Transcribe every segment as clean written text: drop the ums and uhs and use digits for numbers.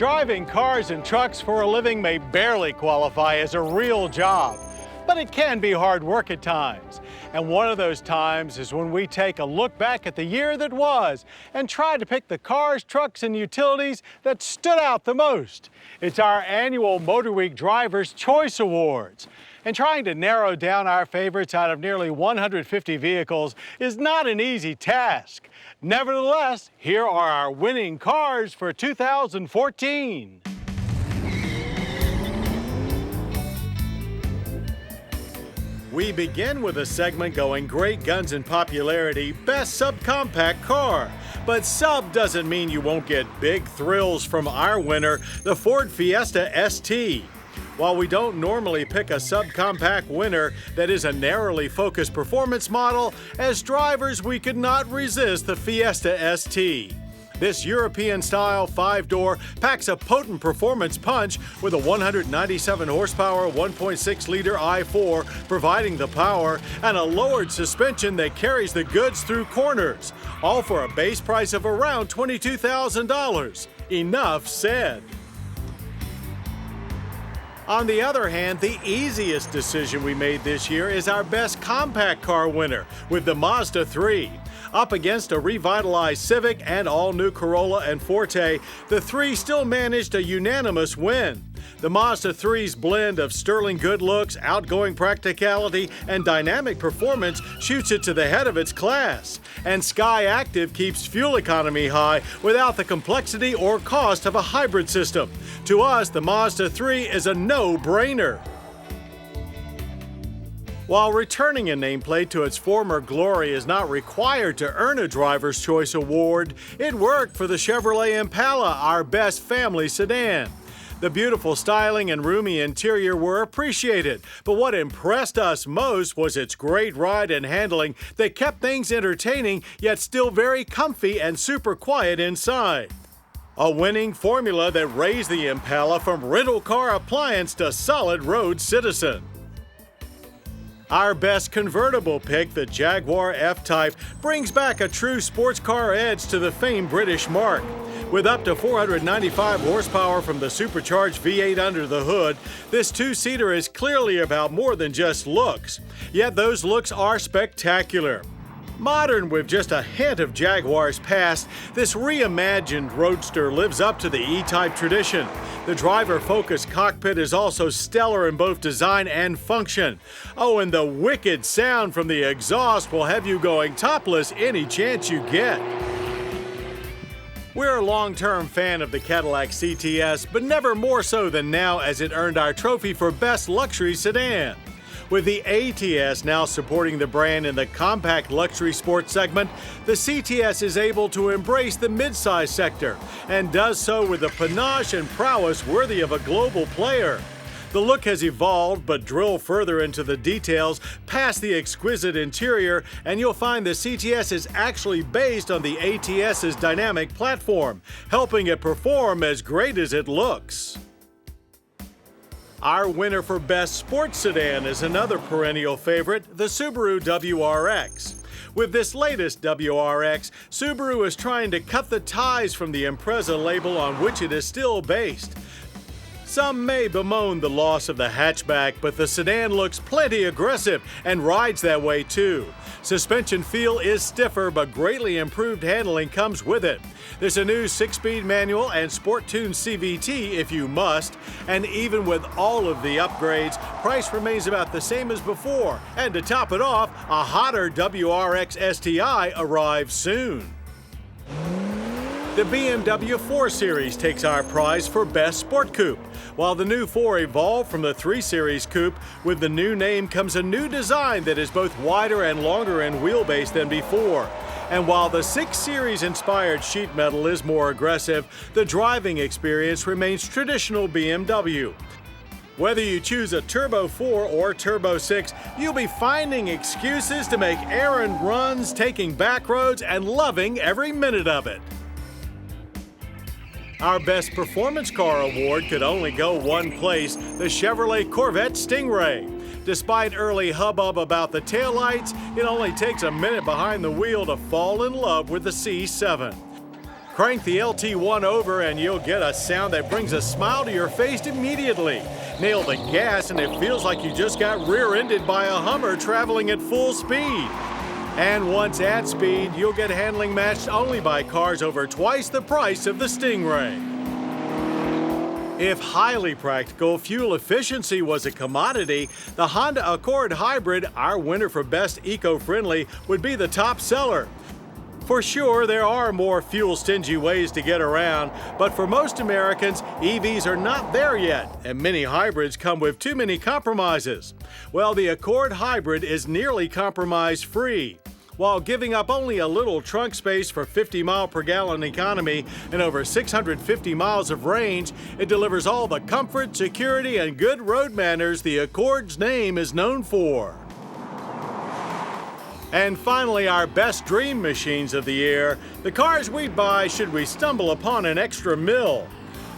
Driving cars and trucks for a living may barely qualify as a real job, but it can be hard work at times. And one of those times is when we take a look back at the year that was and try to pick the cars, trucks, and utilities that stood out the most. It's our annual MotorWeek Driver's Choice Awards. And trying to narrow down our favorites out of nearly 150 vehicles is not an easy task. Nevertheless, here are our winning cars for 2014. We begin with a segment going great guns in popularity, best subcompact car. But sub doesn't mean you won't get big thrills from our winner, the Ford Fiesta ST. While we don't normally pick a subcompact winner that is a narrowly focused performance model, as drivers we could not resist the Fiesta ST. This European-style 5-door packs a potent performance punch with a 197 horsepower 1.6-liter i4 providing the power and a lowered suspension that carries the goods through corners, all for a base price of around $22,000. Enough said. On the other hand, the easiest decision we made this year is our best compact car winner with the Mazda 3. Up against a revitalized Civic and all-new Corolla and Forte, the 3 still managed a unanimous win. The Mazda 3's blend of sterling good looks, outgoing practicality, and dynamic performance shoots it to the head of its class. And Sky Active keeps fuel economy high without the complexity or cost of a hybrid system. To us, the Mazda 3 is a no-brainer. While returning a nameplate to its former glory is not required to earn a Driver's Choice Award, it worked for the Chevrolet Impala, our best family sedan. The beautiful styling and roomy interior were appreciated, but what impressed us most was its great ride and handling that kept things entertaining yet still very comfy and super quiet inside. A winning formula that raised the Impala from rental car appliance to solid road citizen. Our best convertible pick, the Jaguar F-Type, brings back a true sports car edge to the famed British marque. With up to 495 horsepower from the supercharged V8 under the hood, this two-seater is clearly about more than just looks. Yet those looks are spectacular. Modern with just a hint of Jaguar's past, this reimagined roadster lives up to the E-Type tradition. The driver-focused cockpit is also stellar in both design and function. Oh, and the wicked sound from the exhaust will have you going topless any chance you get. We're a long-term fan of the Cadillac CTS, but never more so than now as it earned our trophy for Best Luxury Sedan. With the ATS now supporting the brand in the compact luxury sports segment, the CTS is able to embrace the midsize sector and does so with a panache and prowess worthy of a global player. The look has evolved, but drill further into the details past the exquisite interior, and you'll find the CTS is actually based on the ATS's dynamic platform, helping it perform as great as it looks. Our winner for Best Sports Sedan is another perennial favorite, the Subaru WRX. With this latest WRX, Subaru is trying to cut the ties from the Impreza label on which it is still based. Some may bemoan the loss of the hatchback, but the sedan looks plenty aggressive and rides that way too. Suspension feel is stiffer, but greatly improved handling comes with it. There's a new 6-speed manual and sport-tuned CVT if you must, and even with all of the upgrades, price remains about the same as before. And to top it off, a hotter WRX STI arrives soon. The BMW 4 Series takes our prize for Best Sport Coupe. While the new 4 evolved from the 3 Series Coupe, with the new name comes a new design that is both wider and longer in wheelbase than before. And while the 6 Series inspired sheet metal is more aggressive, the driving experience remains traditional BMW. Whether you choose a Turbo 4 or Turbo 6, you'll be finding excuses to make errand runs, taking back roads, and loving every minute of it. Our Best Performance Car Award could only go one place, the Chevrolet Corvette Stingray. Despite early hubbub about the taillights, it only takes a minute behind the wheel to fall in love with the C7. Crank the LT1 over and you'll get a sound that brings a smile to your face immediately. Nail the gas and it feels like you just got rear-ended by a Hummer traveling at full speed. And once at speed, you'll get handling matched only by cars over twice the price of the Stingray. If highly practical fuel efficiency was a commodity, the Honda Accord Hybrid, our winner for best eco-friendly, would be the top seller. For sure, there are more fuel-stingy ways to get around, but for most Americans, EVs are not there yet, and many hybrids come with too many compromises. Well, the Accord Hybrid is nearly compromise-free. While giving up only a little trunk space for 50-mile-per-gallon economy and over 650 miles of range, it delivers all the comfort, security, and good road manners the Accord's name is known for. And finally, our best dream machines of the year, the cars we'd buy should we stumble upon an extra mil.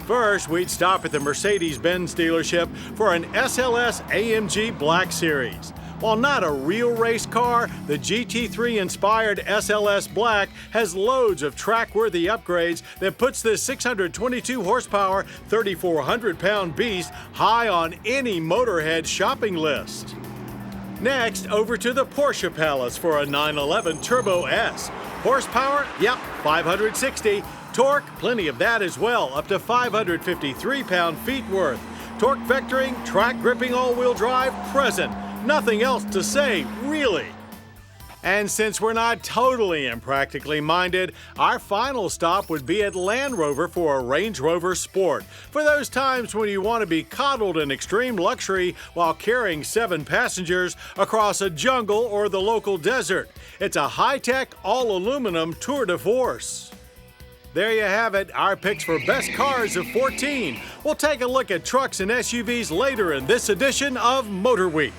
First, we'd stop at the Mercedes-Benz dealership for an SLS AMG Black Series. While not a real race car, the GT3-inspired SLS Black has loads of track-worthy upgrades that puts this 622-horsepower, 3,400-pound beast high on any motorhead shopping list. Next, over to the Porsche Palace for a 911 Turbo S. Horsepower? Yep, 560. Torque? Plenty of that as well, up to 553 pound-feet worth. Torque vectoring, track gripping all-wheel drive, present. Nothing else to say, really. And since we're not totally impractically minded, our final stop would be at Land Rover for a Range Rover Sport. For those times when you want to be coddled in extreme luxury while carrying 7 passengers across a jungle or the local desert. It's a high-tech, all-aluminum tour de force. There you have it, our picks for best cars of 14. We'll take a look at trucks and SUVs later in this edition of MotorWeek.